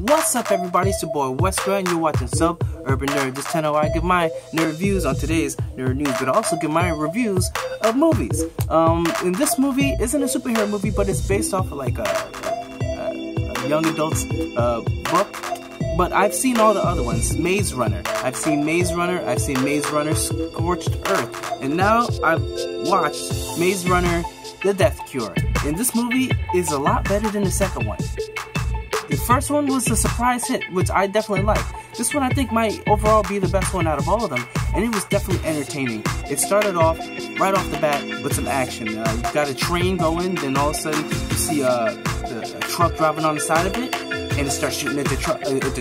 What's up, everybody? It's your boy Wesker, and you're watching Urban Nerd. This channel where I give my nerd reviews on today's nerd news, but I also give my reviews of movies. And this movie isn't a superhero movie, but it's based off of like a young adult's book. But I've seen all the other ones. Maze Runner. I've seen Maze Runner. I've seen Maze Runner Scorched Earth. And now I've watched Maze Runner The Death Cure. And this movie is a lot better than the second one. The first one was a surprise hit, which I definitely liked. This one I think might overall be the best one out of all of them, and it was definitely entertaining. It started off right off the bat with some action. You got a train going, then all of a sudden you see a truck driving on the side of it, and it starts shooting at the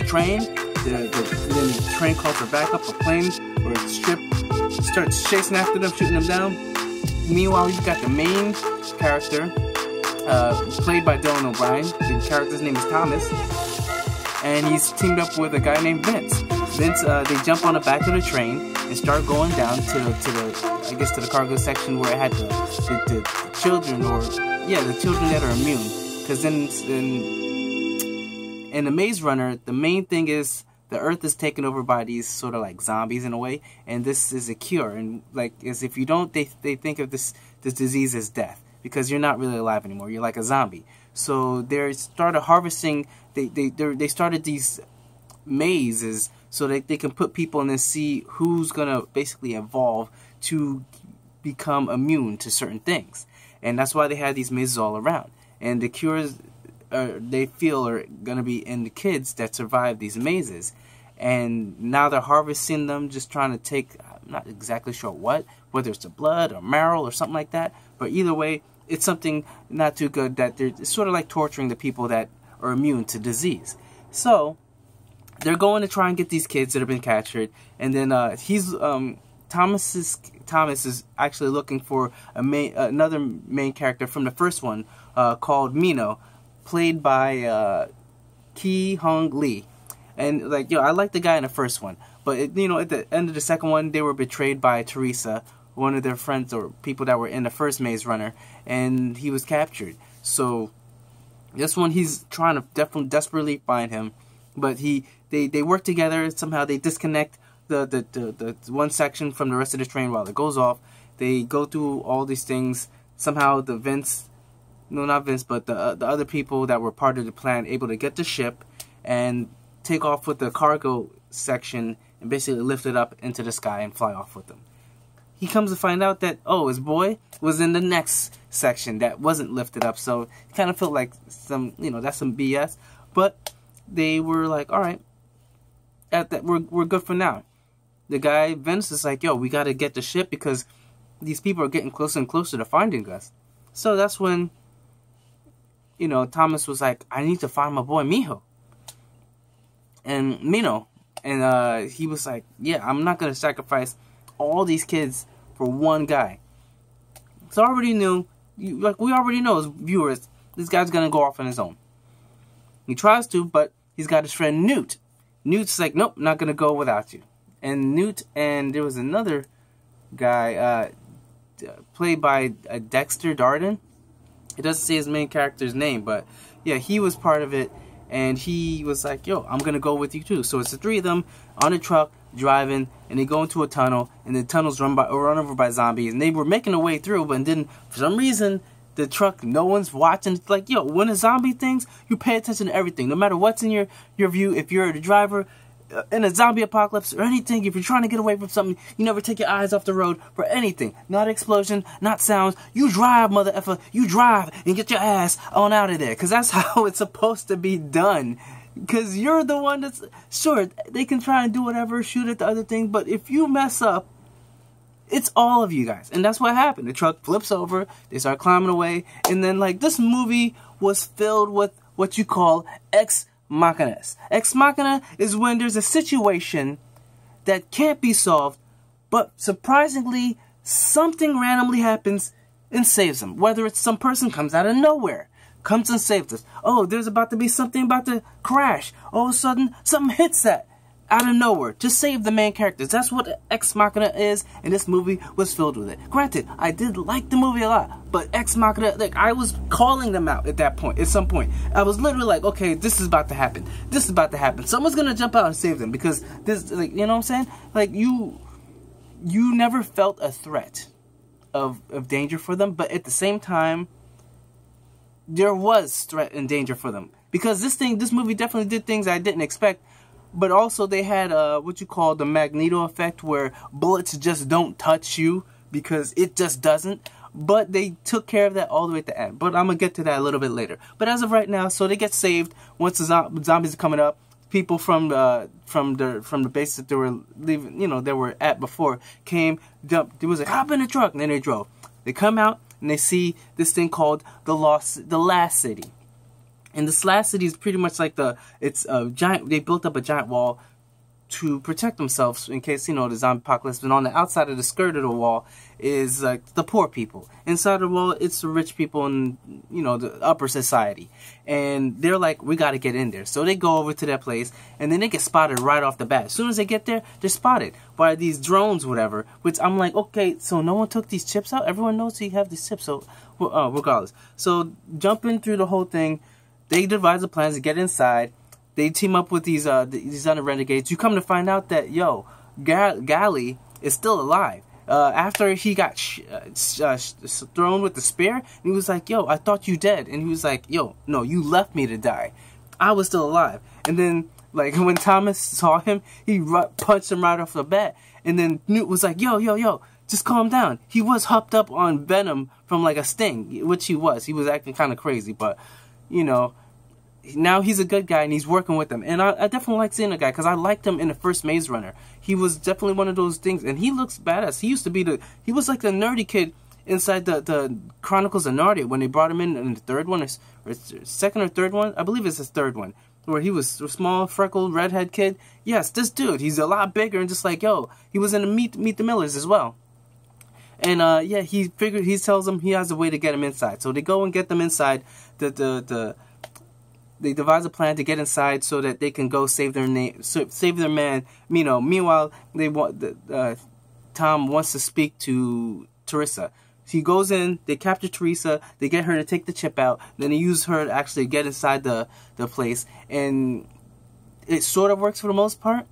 train. Then the train calls for backup, a plane or a ship starts chasing after them, shooting them down. Meanwhile, you've got the main character, played by Dylan O'Brien. The character's name is Thomas, and he's teamed up with a guy named Vince. They jump on the back of the train and start going down to the cargo section where it had the children, the children that are immune. Because in the Maze Runner, the main thing is the Earth is taken over by these sort of like zombies in a way, and this is a cure. And like, as if you don't, they think of this disease as death, because you're not really alive anymore. You're like a zombie. So they started harvesting. They started these mazes so that they can put people and then see who's gonna basically evolve to become immune to certain things. And that's why they had these mazes all around. And the cures they feel are gonna be in the kids that survive these mazes. And now they're harvesting them, just trying to take, I'm not exactly sure whether it's the blood or marrow or something like that. But either way, it's something not too good that they're sort of like torturing the people that are immune to disease. So they're going to try and get these kids that have been captured, and then Thomas is actually looking for another main character from the first one called Mino, played by Ki Hong Lee. And like, I like the guy in the first one, but at the end of the second one, they were betrayed by Teresa, one of their friends or people that were in the first Maze Runner, and he was captured. So this one, he's trying to desperately find him, but they work together. Somehow they disconnect the one section from the rest of the train while it goes off. They go through all these things. Somehow the other people that were part of the plan able to get the ship and take off with the cargo section and basically lift it up into the sky and fly off with them. He comes to find out that, his boy was in the next section that wasn't lifted up, so it kind of felt like that's some BS. But they were like, all right, we're good for now. The guy, Vince, is like, we got to get the ship because these people are getting closer and closer to finding us. So that's when, Thomas was like, I need to find my boy Mino. And he was like, I'm not going to sacrifice all these kids for one guy. So I already knew, we already know as viewers, this guy's gonna go off on his own. He tries to, but he's got his friend Newt. Newt's like, nope, not gonna go without you. And Newt, and there was another guy, played by Dexter Darden. It doesn't say his main character's name, but he was part of it. And he was like, I'm gonna go with you too. So it's the three of them on a truck driving, and they go into a tunnel, and the tunnel's run over by zombies, and they were making their way through, but then for some reason the truck, no one's watching. It's like, when a zombie things, you pay attention to everything, no matter what's in your view. If you're the driver in a zombie apocalypse or anything, if you're trying to get away from something, you never take your eyes off the road for anything. Not explosion, not sounds. You drive, mother effer. You drive and get your ass on out of there, because that's how it's supposed to be done. Because you're the one that's, sure, they can try and do whatever, shoot at the other thing, but if you mess up, it's all of you guys. And that's what happened. The truck flips over, they start climbing away, and then, this movie was filled with what you call ex machinas. Ex machina is when there's a situation that can't be solved, but surprisingly, something randomly happens and saves them. Whether it's some person comes out of nowhere, comes and saves us. There's about to be something about to crash. All of a sudden, something hits that. out of nowhere to save the main characters. That's what Ex Machina is, and this movie was filled with it. Granted, I did like the movie a lot, but Ex Machina, like, I was calling them out at that point, at some point. I was literally like, okay, this is about to happen. This is about to happen. Someone's gonna jump out and save them, because this, like, you know what I'm saying? Like, you never felt a threat of danger for them, but at the same time, there was threat and danger for them. Because this movie definitely did things I didn't expect. But also they had what you call the Magneto effect, where bullets just don't touch you because it just doesn't. But they took care of that all the way at the end. But I'm going to get to that a little bit later. But as of right now, so they get saved once the zombies are coming up. People from the base that they were leaving, you know, they were at before, came, jumped. It was like, hop in the truck, and then they drove. They come out and they see this thing called the Last City. And this last city is pretty much like it's a giant, they built up a giant wall to protect themselves in case, you know, the zombie apocalypse. And on the outside of the skirt of the wall is like the poor people. Inside the wall, it's the rich people and, you know, the upper society. And they're like, we got to get in there. So they go over to that place, and then they get spotted right off the bat. As soon as they get there, they're spotted by these drones, whatever. Which I'm like, okay, so no one took these chips out? Everyone knows you have these chips, so regardless. So jumping through the whole thing, they devise a plan to get inside. They team up with these other renegades. You come to find out that, yo, Gally is still alive. After he got thrown with the spear, he was like, yo, I thought you dead. And he was like, yo, no, you left me to die. I was still alive. And then, like, when Thomas saw him, he punched him right off the bat. And then Newt was like, yo, just calm down. He was hopped up on venom from, like, a sting, which he was. He was acting kind of crazy, but, you know, now he's a good guy and he's working with them. And I definitely like seeing the guy, because I liked him in the first Maze Runner. He was definitely one of those things, and he looks badass. He used to be he was like the nerdy kid inside the Chronicles of Narnia when they brought him in the third one, or second or third one. I believe it's his third one, where he was a small, freckled, redhead kid. Yes, this dude, he's a lot bigger, and just like, yo, he was in the Meet the Millers as well. And yeah, he tells them he has a way to get him inside. So they go and get them inside. They devise a plan to get inside so that they can go save their man. You know, meanwhile, Tom wants to speak to Teresa. He goes in, they capture Teresa, they get her to take the chip out, then they use her to actually get inside the place, and it sort of works for the most part.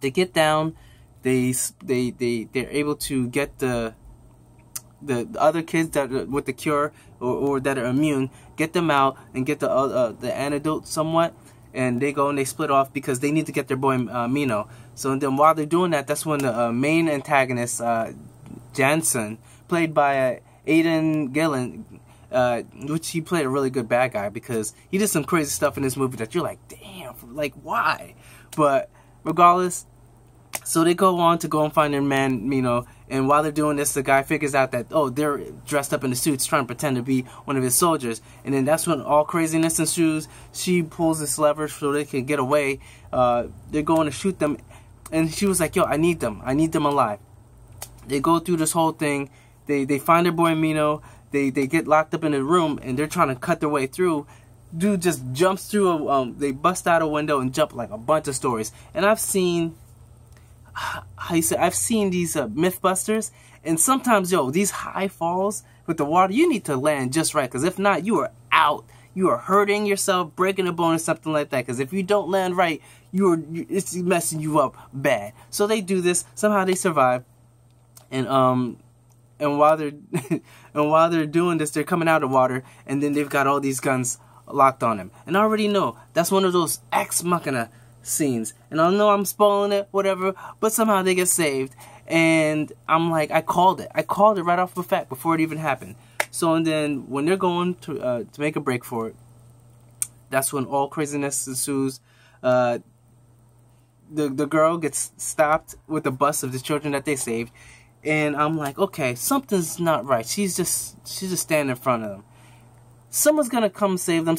They get down, they're able to get the other kids that are with the cure or that are immune, get them out and get the antidote somewhat, and they go and they split off because they need to get their boy Mino. So then while they're doing that, that's when the main antagonist, Jansen, played by Aidan Gillen, which he played a really good bad guy, because he did some crazy stuff in this movie that you're like, damn, like, why? But regardless, so they go on to go and find their man, Mino, and while they're doing this, the guy figures out that, oh, they're dressed up in the suits trying to pretend to be one of his soldiers. And then that's when all craziness ensues. She pulls this lever so they can get away. They're going to shoot them, and she was like, yo, I need them alive. They go through this whole thing. They find their boy Mino. They get locked up in a room, and they're trying to cut their way through. Dude just jumps through they bust out a window and jump like a bunch of stories. And I've seen these Mythbusters, and sometimes, yo, these high falls with the water, you need to land just right, because if not, you are out. You are hurting yourself, breaking a bone or something like that, because if you don't land right, it's messing you up bad. So they do this, somehow they survive, and while they're doing this, they're coming out of water, and then they've got all these guns locked on them. And I already know that's one of those Ex Machina scenes, and I know I'm spoiling it, whatever, but somehow they get saved, and I'm like, I called it right off the fact before it even happened. So, and then when they're going to make a break for it, that's when all craziness ensues. The girl gets stopped with the bus of the children that they saved, and I'm like, okay, something's not right. She's just standing in front of them. Someone's gonna come save them.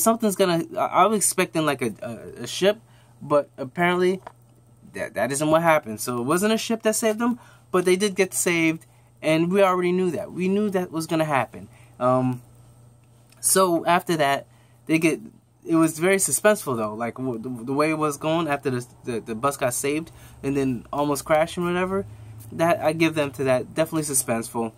I was expecting like a ship, but apparently that isn't what happened. So it wasn't a ship that saved them, but they did get saved, and we already knew that. We knew that was going to happen. So after that, it was very suspenseful though. Like the way it was going after the bus got saved and then almost crashed and whatever. That I give them to that. Definitely suspenseful.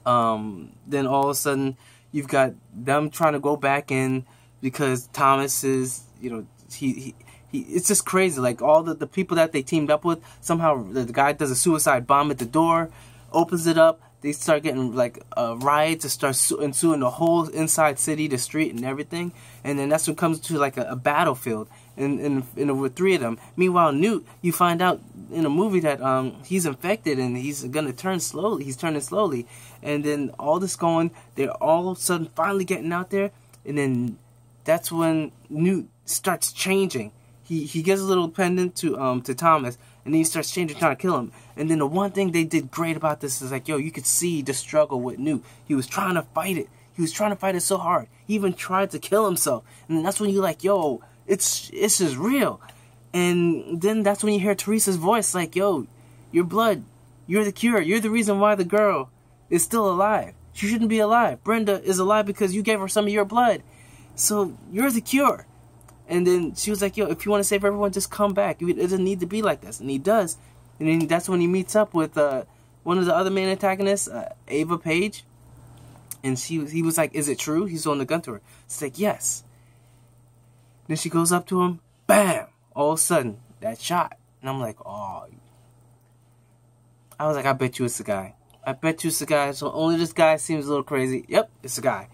Then all of a sudden you've got them trying to go back in because Thomas is, you know, he it's just crazy. Like all the people that they teamed up with, somehow the guy does a suicide bomb at the door, opens it up. They start getting like riots to start ensuing the whole inside city, the street, and everything. And then that's when it comes to like a battlefield, and with 3 of them. Meanwhile, Newt, you find out in a movie that he's infected and he's gonna turn slowly. He's turning slowly, and then all this going, they're all of a sudden finally getting out there, and then that's when Newt starts changing. He gives a little pendant to Thomas, and then he starts changing, trying to kill him. And then the one thing they did great about this is like, yo, you could see the struggle with Newt. He was trying to fight it. He was trying to fight it so hard. He even tried to kill himself. And then that's when you're like, yo, it's just real. And then that's when you hear Teresa's voice like, yo, your blood, you're the cure. You're the reason why the girl is still alive. She shouldn't be alive. Brenda is alive because you gave her some of your blood. So you're the cure. And then she was like, yo, if you want to save everyone, just come back. It doesn't need to be like this. And he does. And then that's when he meets up with one of the other main antagonists, Ava Page. And he was like, is it true? He's holding the gun to her. She's like, yes. Then she goes up to him. Bam! All of a sudden, that shot. And I'm like, oh. I was like, I bet you it's the guy. I bet you it's the guy. So only this guy seems a little crazy. Yep, it's the guy.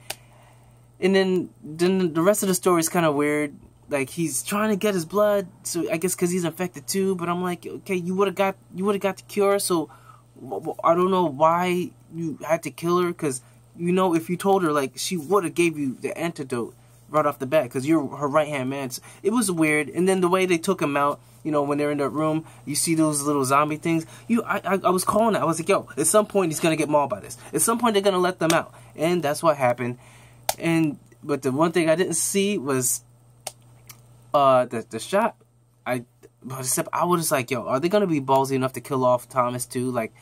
And then the rest of the story is kind of weird. Like, he's trying to get his blood, so I guess because he's infected too. But I'm like, okay, you would have got the cure, so I don't know why you had to kill her. Because, you know, if you told her, like, she would have gave you the antidote right off the bat, because you're her right-hand man. So it was weird. And then the way they took him out, you know, when they're in that room, you see those little zombie things. I was calling it. I was like, yo, at some point he's going to get mauled by this. At some point they're going to let them out. And that's what happened. But the one thing I didn't see was the shot. I was like, yo, are they gonna be ballsy enough to kill off Thomas too? Like,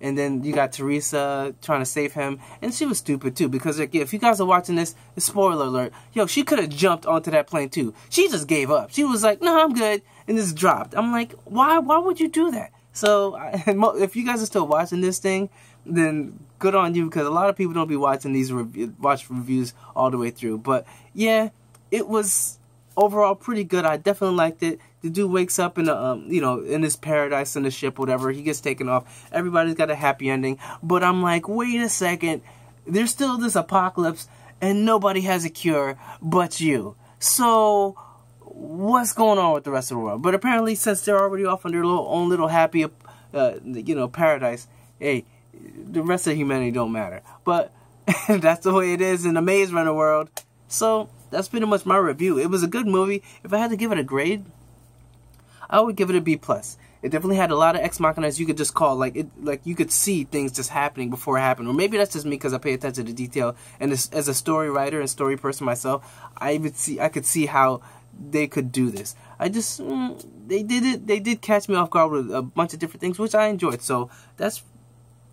and then you got Teresa trying to save him, and she was stupid too, because like, if you guys are watching this, spoiler alert, yo, she could have jumped onto that plane too. She just gave up. She was like, no, I'm good, and just dropped. I'm like, why would you do that? So if you guys are still watching this thing, then good on you, because a lot of people don't be watching these reviews all the way through. But yeah, it was overall pretty good. I definitely liked it. The dude wakes up in the you know, in his paradise in the ship, whatever. He gets taken off. Everybody's got a happy ending. But I'm like, wait a second. There's still this apocalypse, and nobody has a cure but you. So what's going on with the rest of the world? But apparently, since they're already off on their own little happy, you know, paradise, hey, the rest of humanity don't matter. But that's the way it is in the Maze Runner world. So that's pretty much my review. It was a good movie. If I had to give it a grade, I would give it a B+. It definitely had a lot of ex machinas you could just call, like you could see things just happening before it happened. Or maybe that's just me because I pay attention to detail. And as a story writer and story person myself, I could see how they could do this. They did it. They did catch me off guard with a bunch of different things, which I enjoyed. So that's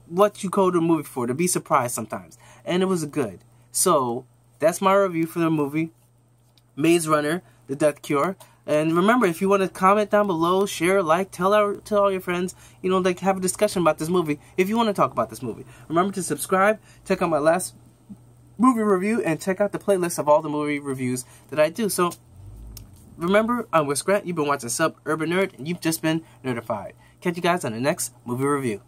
what you go to a movie for, to be surprised sometimes. And it was good. So that's my review for the movie Maze Runner: The Death Cure. And remember, if you want to comment down below, share, like, tell all your friends, you know, like, have a discussion about this movie. If you want to talk about this movie, remember to subscribe, check out my last movie review, and check out the playlist of all the movie reviews that I do. So remember, I'm Wes Grant. You've been watching Suburban Nerd, and you've just been nerdified. Catch you guys on the next movie review.